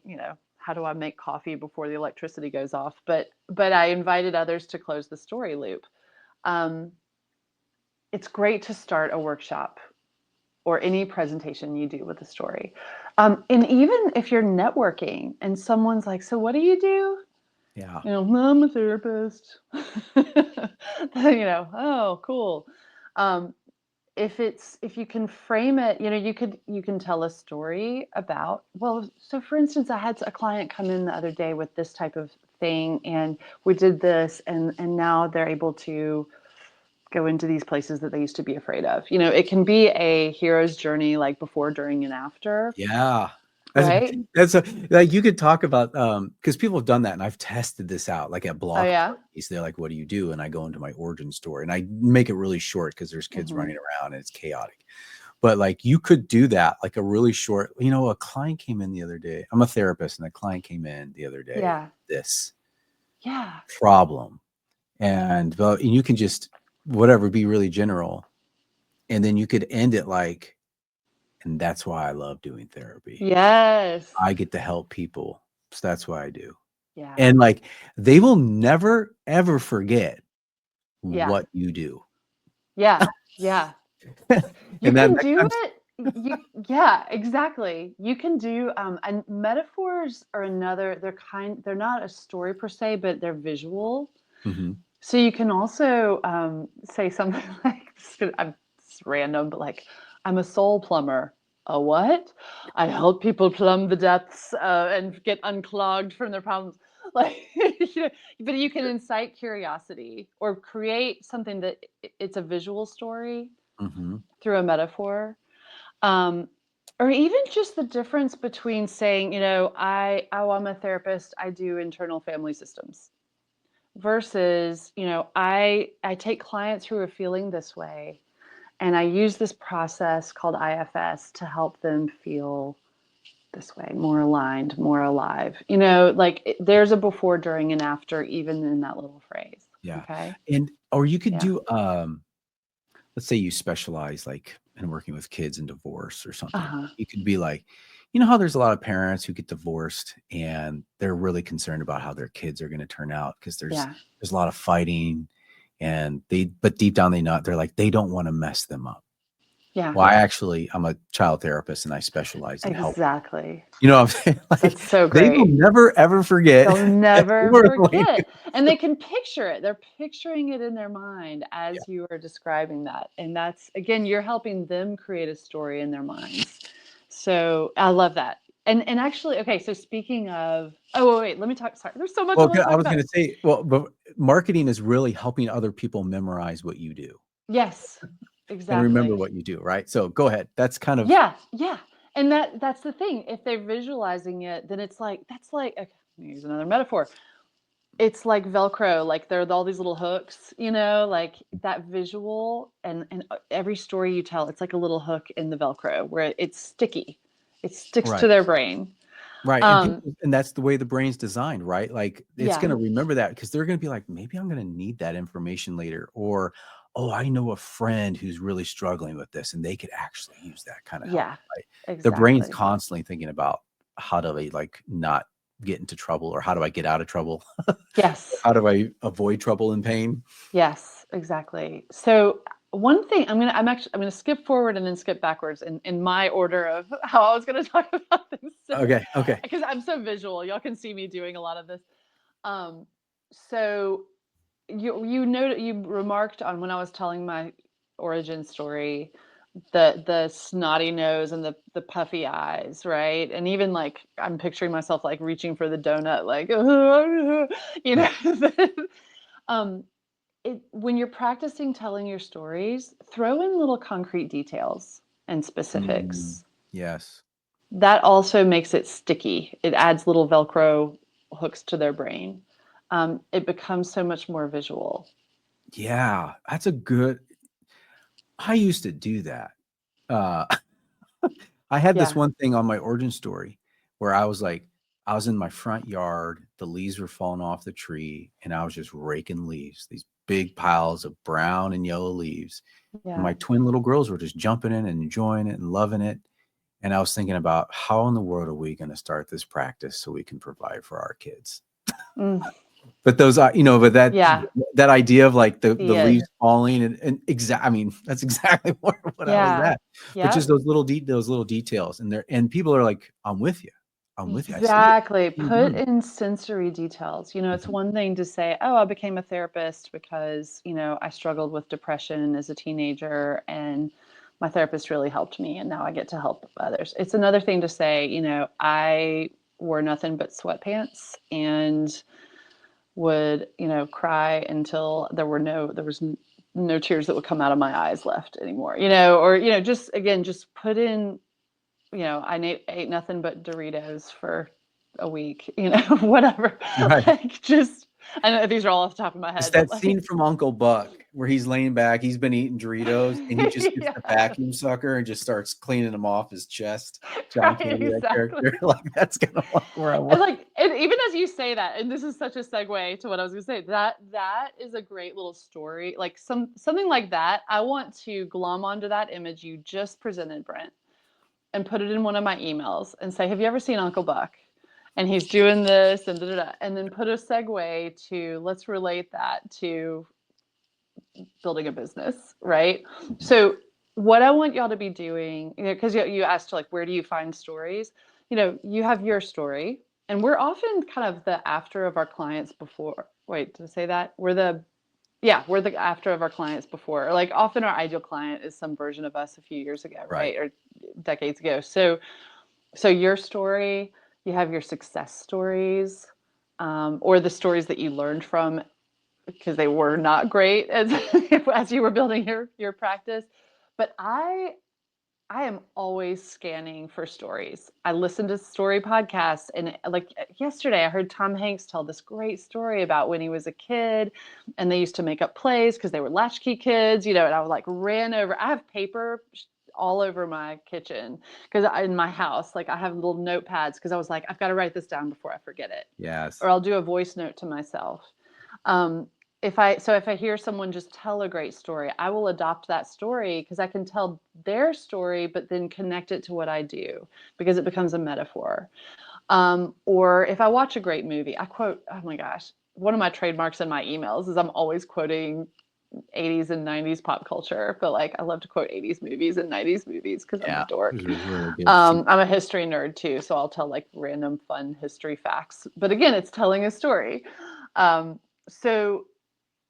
how do I make coffee before the electricity goes off? But I invited others to close the story loop. Um, it's great to start a workshop or any presentation you do with a story. And even if you're networking and someone's like, so what do you do? Yeah. I'm a therapist. Oh, cool. Um, if you can frame it, you can tell a story about, well, so for instance, I had a client come in the other day with this type of thing, and we did this, and now they're able to go into these places that they used to be afraid of. It can be a hero's journey, like before, during, and after, Yeah. That's right? that's a, like you could talk about because people have done that, and I've tested this out like at Oh block yeah. parties. They're like, what do you do? And I go into my origin story and I make it really short because there's kids Hmm. running around and it's chaotic. But like you could do that, like a really short, a client came in the other day. I'm a therapist, and a client came in the other day, Yeah. this Yeah. problem. And well, and you can just whatever, be really general. And then you could end it like, and that's why I love doing therapy. Yes. I get to help people. So that's why I do. Yeah. And like they will never ever forget Yeah. what you do. Yeah. Yeah. You And then can next do time, it. You Yeah, exactly. You can do and metaphors are another, they're not a story per se, but they're visual. mhm, So you can also say something like, it's random, but like, I'm a soul plumber. A what? I help people plumb the depths and get unclogged from their problems. Like, but you can incite curiosity or create something that it's a visual story mhm. through a metaphor. Um, or even just the difference between saying, I'm a therapist, I do internal family systems, versus, I take clients who are feeling this way, and I use this process called IFS to help them feel this way, more aligned, more alive. Like there's a before, during, and after, even in that little phrase. Yeah. Okay. And or you could Yeah. do let's say you specialize like in working with kids and divorce or Uh something. huh. You could be like, how there's a lot of parents who get divorced and they're really concerned about how their kids are going to turn out because Yeah. there's a lot of fighting, and but deep down they're like they don't want to mess them up. Yeah. Well, I'm a child therapist and I specialize in helping. Exactly. You know what I'm saying? Like That's so they will great. never ever forget They'll that you never were like, forget. And they can picture it. They're picturing it in their mind yeah, as you are describing that. And that's, again, you're helping them create a story in their minds. So I love that. And actually, okay, so speaking of, oh, wait, let me talk. Sorry, there's so much I well, want to I talk was about. going to say, well, but marketing is really helping other people memorize what you do Yes, and remember exactly. what you do, right? So go ahead. That's kind of Yeah, yeah. And that's the thing. If they're visualizing it, then it's like, that's like, okay, let me use another metaphor. It's like Velcro, like there are all these little hooks, like that visual, and every story you tell, it's like a little hook in the Velcro where it's sticky. It sticks to right. their brain. Right. And Um, people, and that's the way the brain's designed, right? Like it's yeah, going to remember that because they're going to be like, maybe I'm going to need that information later. Or, oh, I know a friend who's really struggling with this and they could actually use that kind of help, yeah, right? The brain's exactly. constantly thinking about how do I like not get into trouble, or how do I get out of trouble? Yes, How do I avoid trouble and pain? yes, exactly. So one thing I'm gonna skip forward and then skip backwards in my order of how I was gonna talk about things. So, Okay. Okay. because I'm so visual, y'all can see me doing a lot of this. Um, so you remarked on, when I was telling my origin story, the snotty nose and the puffy eyes, right? And even like I'm picturing myself like reaching for the donut, like you know. um, when you're practicing telling your stories, throw in little concrete details and Mm, specifics. yes. That also makes it sticky. It adds little Velcro hooks to their brain. It becomes so much more visual. Yeah. That's a good, I used to do that. Uh, I had this Yeah. one thing on my origin story where I was like, I was in my front yard. The leaves were falling off the tree, and I was just raking leaves, these big piles of brown and yellow leaves. And Yeah. my twin little girls were just jumping in and enjoying it and loving it. And I was thinking about how in the world are we going to start this practice so we can provide for our kids? Mm, But those are, but yeah. that idea of like the See it. leaves falling and I mean, that's exactly what I was Yeah. at. But just Yep. those little details, and people are like, I'm with you. I'm with you. I see it. Exactly. You're Put doing it. in sensory details. It's Mhm. one thing to say, "Oh, I became a therapist because, I struggled with depression as a teenager and my therapist really helped me and now I get to help others." It's another thing to say, I wore nothing but sweatpants and would, cry until there was no tears that would come out of my eyes left anymore. Or, just again, just put in, I ate nothing but Doritos for a week, whatever. Right. Like, just, I know these are all off the top of my It's head, but that like, scene from Uncle Buck where he's laying back, he's been eating Doritos, and he just gets the yeah, vacuum sucker and just starts cleaning them off his chest. John right, Candy, that exactly. character, like that's kind of like where I And was. like, and even as you say that, and this is such a segue to what I was gonna say, that is a great little story. Like something like that. I want to glom onto that image you just presented, Brent, and put it in one of my emails and say, "Have you ever seen Uncle Buck?" And he's doing this and da da da, and then put a segue to let's relate that to building a business, right? So what I want y'all to be doing, because you asked like where do you find stories? You have your story, and we're often kind of the after of our clients before. Wait, did I say that? We're the after of our clients before. Like often our ideal client is some version of us a few years ago, Right. right? Or decades ago. So your story, you have your success stories, or the stories that you learned from because they were not great as as you were building your practice. But I am always scanning for stories. I listen to story podcasts, and like yesterday, I heard Tom Hanks tell this great story about when he was a kid, and they used to make up plays because they were latchkey kids, And I was like ran over. I have paper all over my kitchen because in my house, like I have little notepads because I was like, I've got to write this down before I forget it, Yes. or I'll do a voice note to myself. Um, if I hear someone just tell a great story, I will adopt that story because I can tell their story, but then connect it to what I do because it becomes a metaphor. Or if I watch a great movie, I quote. Oh my gosh, one of my trademarks in my emails is I'm always quoting 80s and 90s pop culture, but like I love to quote 80s movies and 90s movies because I'm a Yeah. dork. Those are really good. I'm a history nerd too, so I'll tell like random fun history facts. But again, it's telling a story. So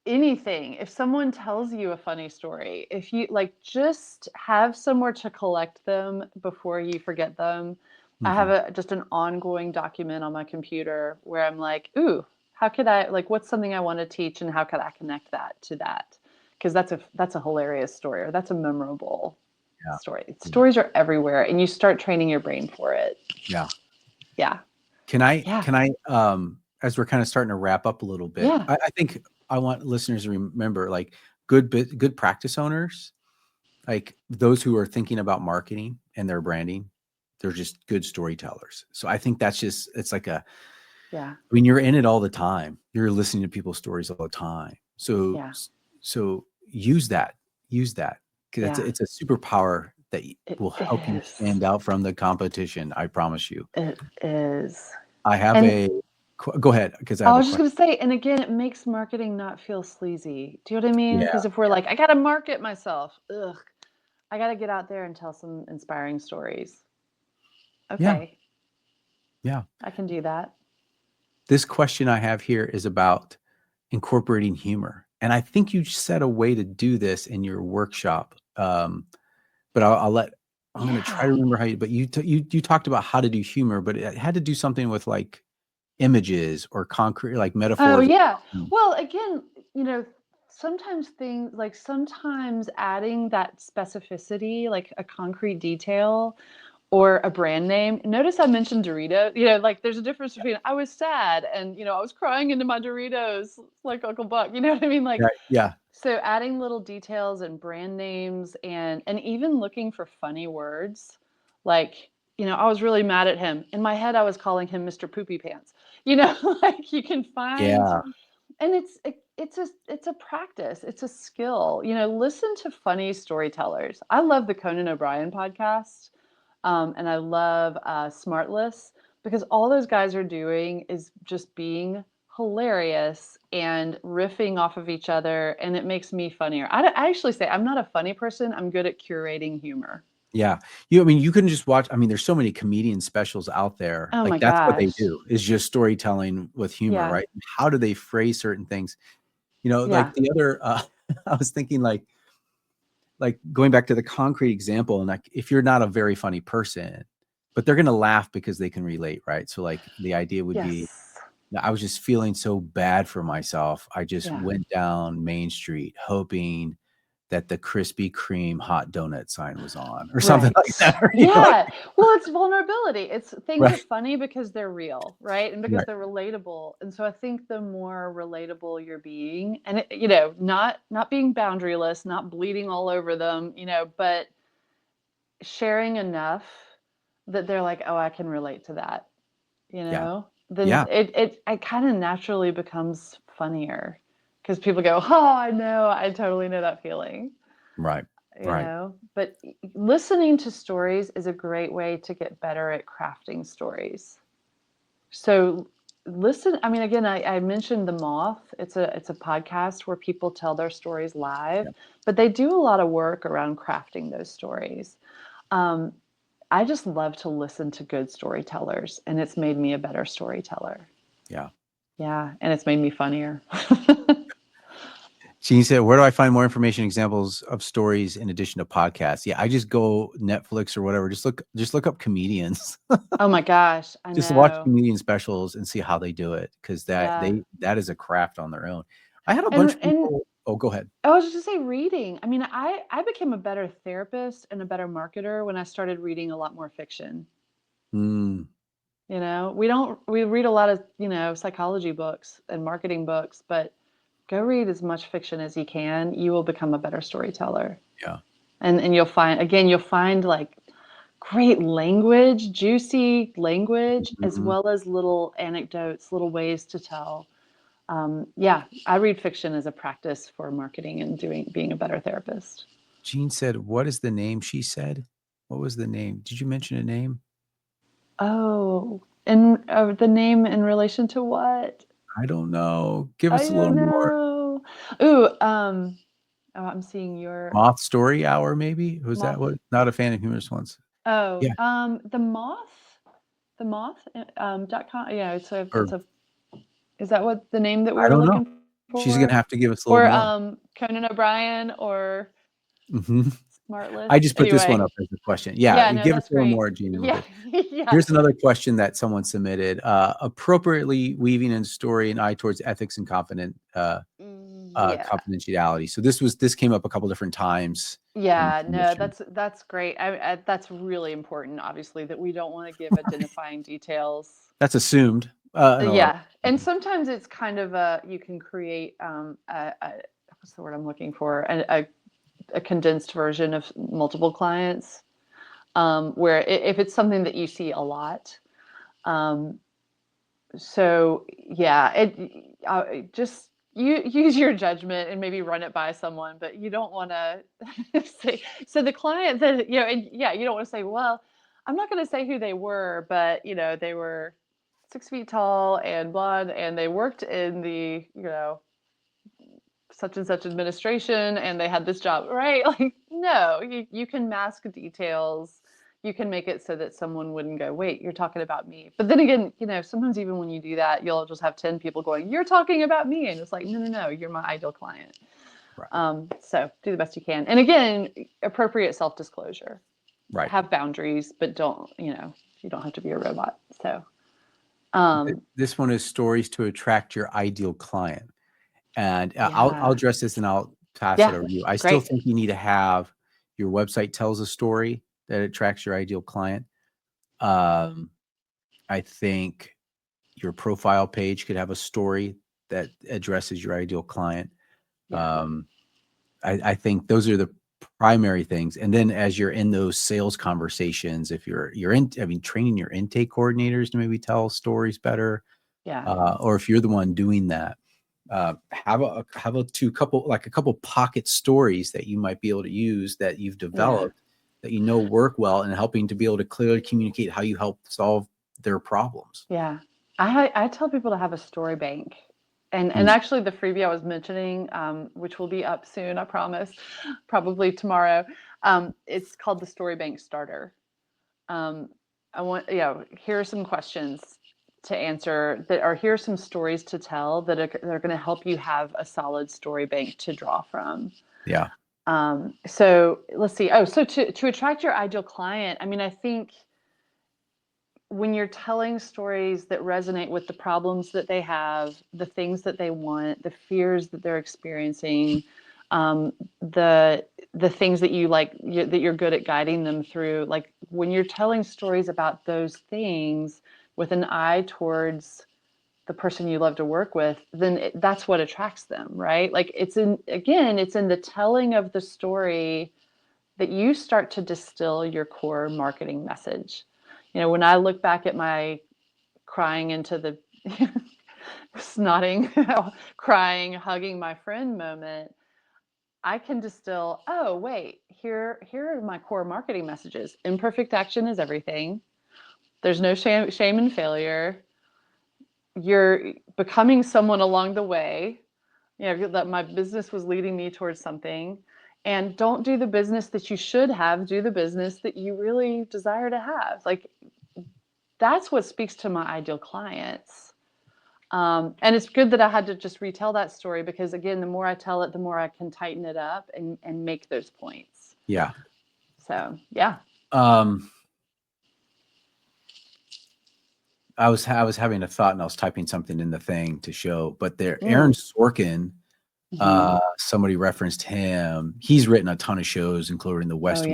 anything, if someone tells you a funny story, if you like just have somewhere to collect them before you forget them. I have Mhm. just an ongoing document on my computer where I'm like, ooh, how could I like what's something I want to teach and how could I connect that to that? Because that's a hilarious story or that's a memorable Yeah. story. Yeah. Stories are everywhere and you start training your brain for it. Yeah. Yeah. Yeah. Can I, as we're kind of starting to wrap up a little bit, Yeah. I think I want listeners to remember like good practice owners, like those who are thinking about marketing and their branding, they're just good storytellers. So I think it's like Yeah. I mean, you're in it all the time. You're listening to people's stories all the time. So, Yeah. so use that because Yeah. it's a superpower that It will help you is. stand out from the competition. I promise you. It is. I have And go ahead because I I have a was just question. gonna say, and again, it makes marketing not feel sleazy. Do you know what I mean? Yeah. Because if we're Yeah. like, I gotta market myself, ugh, I gotta get out there and tell some inspiring stories. Yeah. Okay, Yeah. I can do that. This question I have here is about incorporating humor. And I think you said a way to do this in your workshop. But I'm going to try to Yeah. remember but you talked about how to do humor, but it had to do something with like images or concrete, like Oh, metaphors. yeah. Well, again, sometimes adding that specificity, like a concrete detail or a brand name. Notice I mentioned Dorito. Like there's a difference between I was sad and, I was crying into my Doritos like Uncle Buck. You know what I mean? Like, Right. Yeah. so adding little details and brand names and even looking for funny words, like, I was really mad at him. In my head, I was calling him Mr. Poopy Pants. Like you can find, Yeah. and it's a practice. It's a skill. Listen to funny storytellers. I love the Conan O'Brien podcast, and I love Smartless, because all those guys are doing is just being hilarious and riffing off of each other, and it makes me funnier. I actually say I'm not a funny person. I'm good at curating humor. Yeah. I mean, you can just watch. I mean, there's so many comedian specials out there. Oh Like my that's what they gosh. do is just storytelling with humor, Yeah. right? How do they phrase certain things? Yeah. Like the other, I was thinking like going back to the concrete example, and like if you're not a very funny person, but they're gonna laugh because they can relate, right? So like the idea would be, Yes. I was just feeling so bad for myself. I just Yeah. went down Main Street hoping that the Krispy Kreme hot donut sign was on or something like Right. that. Or, Yeah. Well, it's vulnerability. It's things are right, funny because they're real, right? And because right. they're relatable. And so I think the more relatable you're being, and not being boundaryless, not bleeding all over them, but sharing enough that they're like, "Oh, I can relate to that." Yeah, Then yeah, it kind of naturally becomes funnier because people go, "Oh, I know. I totally know that feeling." right, right. But listening to stories is a great way to get better at crafting stories. So listen, I mean, again, I mentioned The Moth. It's a podcast where people tell their stories live, Yeah, but they do a lot of work around crafting those stories. um, I just love to listen to good storytellers, and it's made me a better storyteller. yeah. Yeah, and it's made me funnier. Gene said, "Where do I find more information, examples of stories in addition to podcasts?" Yeah, I just go Netflix or whatever. Just look up comedians. Oh my gosh, I Just watch know. comedian specials and see how they do it, because Yeah. that is a craft on their own. I had a bunch of And people. Oh, go ahead. I was just gonna say reading. I mean, I became a better therapist and a better marketer when I started reading a lot more fiction. Mm, We read a lot of, psychology books and marketing books, but go read as much fiction as you can. You will become a better storyteller. yeah. And you'll find like great language, juicy language, as Mhm. well as little anecdotes, little ways to tell. Yeah, I read fiction as a practice for marketing and being a better therapist. Jean said, "What is the name?" She said, "What was the name? Did you mention a name?" Oh, and the name in relation to what? I don't know. Give I us a little don't more. know. Ooh, oh, I'm seeing your Moth Story Hour, maybe? Was that moth. what? Not a fan of humorous ones. Oh, Yeah. the moth, .com. Yeah, Or is that what the name that we I were don't know. looking She's gonna for? have to give us a little Or more. Conan O'Brien or Mhm. I Smartless? just put this one Anyway, up as a question. Yeah, yeah, no, give us that's a little great. more, Gene, and we're Yeah, good. yeah. Here's another question that someone submitted. Appropriately weaving in story and eye towards ethics and Yeah. confidentiality. So this came up a couple different times in the Yeah, no, submission. that's great. That's really important, obviously, that we don't want to give identifying details. That's assumed in a lot of Yeah, and sometimes it's kind of you can create what's the word I'm looking for? A condensed version of multiple clients, where if it's something that you see a lot. Um, so yeah, just you use your judgment and maybe run it by someone, but you don't want to say, so the client that, and yeah, you don't want to say, well, I'm not going to say who they were, but they were 6 feet tall and blonde and they worked in the, such and such administration and they had this job, right? Like, no, you can mask details. You can make it so that someone wouldn't go, wait, you're talking about me. But then again, sometimes even when you do that, you'll just have 10 people going, you're talking about me. And it's like, no, no, no, you're my ideal client. right, So do the best you can. And again, appropriate self disclosure. right. Have boundaries, but you don't have to be a robot. So, um, This one is stories to attract your ideal client. And I'll yeah, address this and I'll pass it yeah, over to you. I still great. think you need to have your website tells a story that attracts your ideal client. Um, I think your profile page could have a story that addresses your ideal client. Yeah, Um, I think those are primary things. And then as you're in those sales conversations, if you're in, I mean, training your intake coordinators to maybe tell stories better, Yeah. or if you're the one doing that, have a couple pocket stories that you might be able to use that you've developed that work well, and helping to be able to clearly communicate how you help solve their problems. Yeah. I tell people to have a story bank. And actually the freebie I was mentioning, which will be up soon, I promise, probably tomorrow. It's called the Story Bank Starter. Here are some questions to answer here are some stories to tell that are going to help you have a solid story bank to draw from. Yeah. So let's see. Oh, so to attract your ideal client, I mean, I think when you're telling stories that resonate with the problems that they have, the things that they want, the fears that they're experiencing, the things that that you're good at guiding them through, like when you're telling stories about those things with an eye towards the person you love to work with, then that's what attracts them, right? Like it's in the telling of the story that you start to distill your core marketing message. When I look back at my crying into the snotting, crying, hugging my friend moment, I can distill, oh, wait, here are my core marketing messages. Imperfect action is everything. There's no shame and failure. You're becoming someone along the way. That my business was leading me towards something. And don't do the business that you should have. Do the business that you really desire to have. Like, that's what speaks to my ideal clients. And it's good that I had to just retell that story, because again, the more I tell it, the more I can tighten it up and make those points. Yeah. So, yeah. I was having a thought, and I was typing something in the thing to show, but Aaron Sorkin, somebody referenced him. He's written a ton of shows, including The West Wing.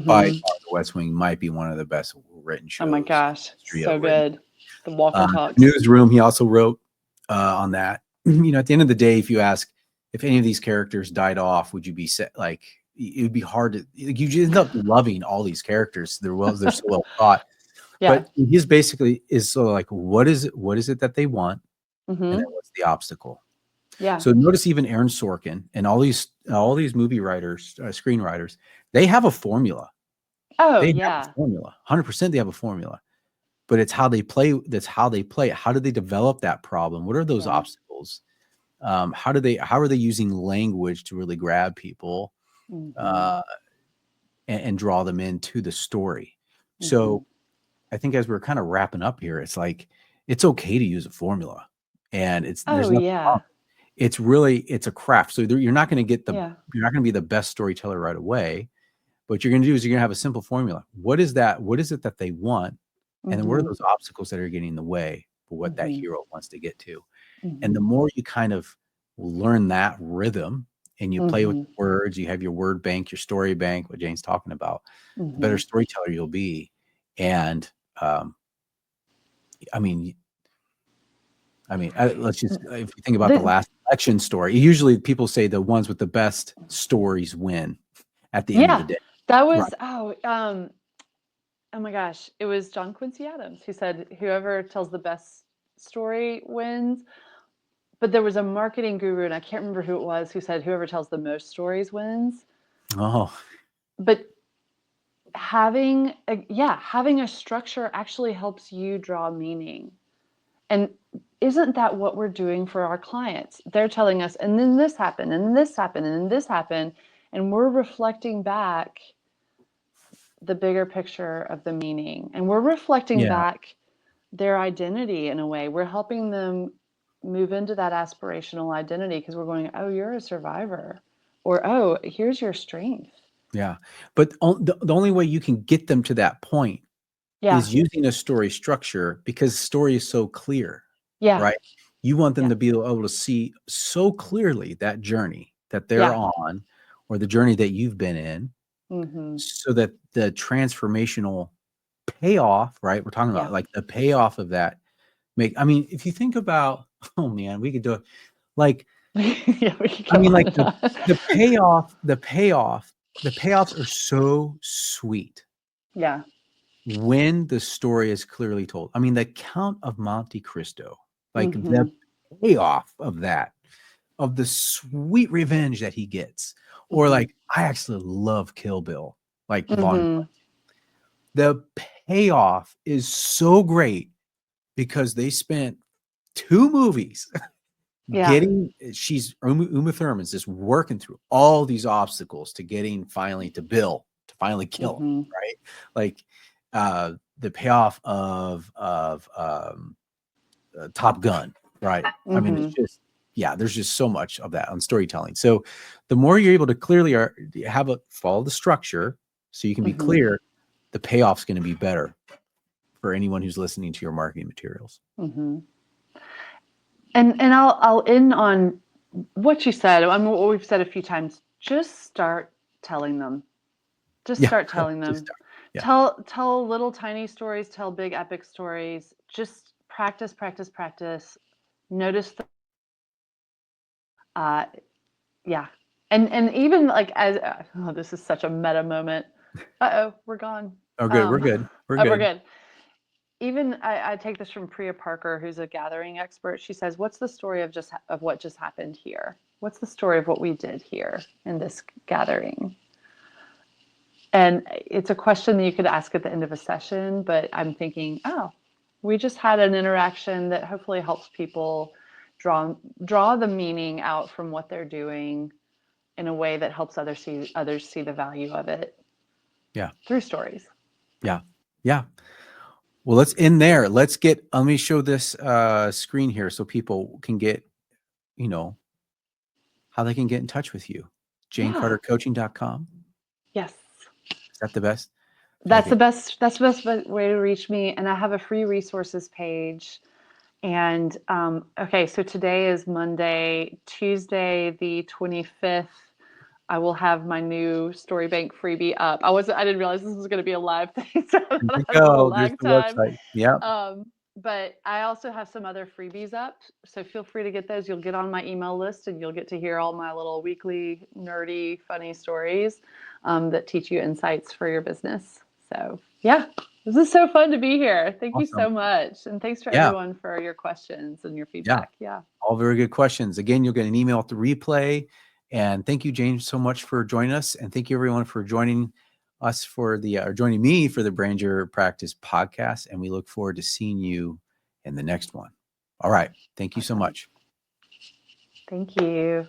By far, The West Wing might be one of the best written shows. Oh my gosh, so good. The Walker Talks. Newsroom, he also wrote on that. At the end of the day, if you ask if any of these characters died off, would you be like, it would be hard to, you end up loving all these characters. They're so well thought. Yeah. But his basically is sort of like, what is it that they want? And then what's the obstacle? Yeah. So notice even Aaron Sorkin and all these movie writers, screenwriters, they have a formula. Oh, they yeah. have a formula. 100% they have a formula. But it's how they play. That's how they play it. How do they develop that problem? What are those obstacles? How are they using language to really grab people and draw them into the story? So I think as we're kind of wrapping up here, it's like, it's okay to use a formula, and there's nothing wrong. It's a craft. So you're not going to get you're not going to be the best storyteller right away. What you're going to do is you're going to have a simple formula. What is that? What is it that they want? And then what are those obstacles that are getting in the way for what that hero wants to get to? And the more you kind of learn that rhythm and you play with words, you have your word bank, your story bank, what Jane's talking about, the better storyteller you'll be. And let's just, if you think about the last election story, usually people say the ones with the best stories win at the end of the day. That was, oh my gosh, it was John Quincy Adams who said, whoever tells the best story wins. But there was a marketing guru, and I can't remember who it was, who said, whoever tells the most stories wins. Oh. But having a structure actually helps you draw meaning. And isn't that what we're doing for our clients? They're telling us, and then this happened, and this happened, and this happened. And we're reflecting back the bigger picture of the meaning. And we're reflecting back their identity in a way. We're helping them move into that aspirational identity, because we're going, oh, you're a survivor. Or, oh, here's your strength. Yeah. But the only way you can get them to that point is using a story structure, because story is so clear. Yeah. Right. You want them to be able to see so clearly that journey that they're on, or the journey that you've been in, so that the transformational payoff, right? We're talking about like the payoff of that. If you think about, oh man, we could do it. Like, we could the payoff the payoffs are so sweet Yeah. when the story is clearly told. I mean, the Count of Monte Cristo, like the Mhm. payoff of that, of the sweet revenge that he gets, or Mhm. like I actually love Kill Bill, like Von. Mhm. The payoff is so great because they spent 2 movies Yeah. getting she's Uma Thurman's just working through all these obstacles to getting finally to Bill to finally kill him, Mhm. right? Like the payoff of Top Gun, right? I mean, it's Mhm. just yeah, there's just so much of that on storytelling. So the more you're able to clearly have a follow the structure, so you can be Mhm. clear, the payoff's going to be better for anyone who's listening to your marketing materials. Mhm. And I'll end on what you said. I mean, what we've said a few times. Just start telling them. Just Yeah, start telling just them. start. Yeah, Tell little tiny stories, tell big epic stories. Just practice, practice, practice. Notice the uh yeah. And even like as oh, this is such a meta moment. Uh-oh, we're gone. oh, good. We're Um good. We're oh, we're good. good. Even I take this from Priya Parker, who's a gathering expert. She says, "What's the story of what just happened here? What's the story of what we did here in this gathering?" And it's a question that you could ask at the end of a session, but I'm thinking, oh, we just had an interaction that hopefully helps people draw the meaning out from what they're doing in a way that helps others see the value of it Yeah, through stories. yeah, yeah. Well, let's end there. Let me show this screen here so people can get, you know, how they can get in touch with you. Yeah. JaneCarterCoaching.com. Yes. Is that the best? That's Okay. the best. That's the best way to reach me. And I have a free resources page. And okay, so today is Monday, Tuesday, the 25th. I will have my new Storybank freebie up. I didn't realize this was going to be a live thing, so I There thought you I had a little go. There's lag the time. website. Yeah. But I also have some other freebies up, so feel free to get those. You'll get on my email list, and you'll get to hear all my little weekly nerdy, funny stories that teach you insights for your business. So yeah, this is so fun to be here. Thank you Awesome. so much, and thanks for Yeah. everyone for your questions and your Yeah. feedback. Yeah. All very good questions. Again, you'll get an email to replay. And thank you, James, so much for joining us. And thank you, everyone, for joining us for or joining me for the Brand Your Practice podcast. And we look forward to seeing you in the next one. All right. Thank you so Awesome. much. Thank you.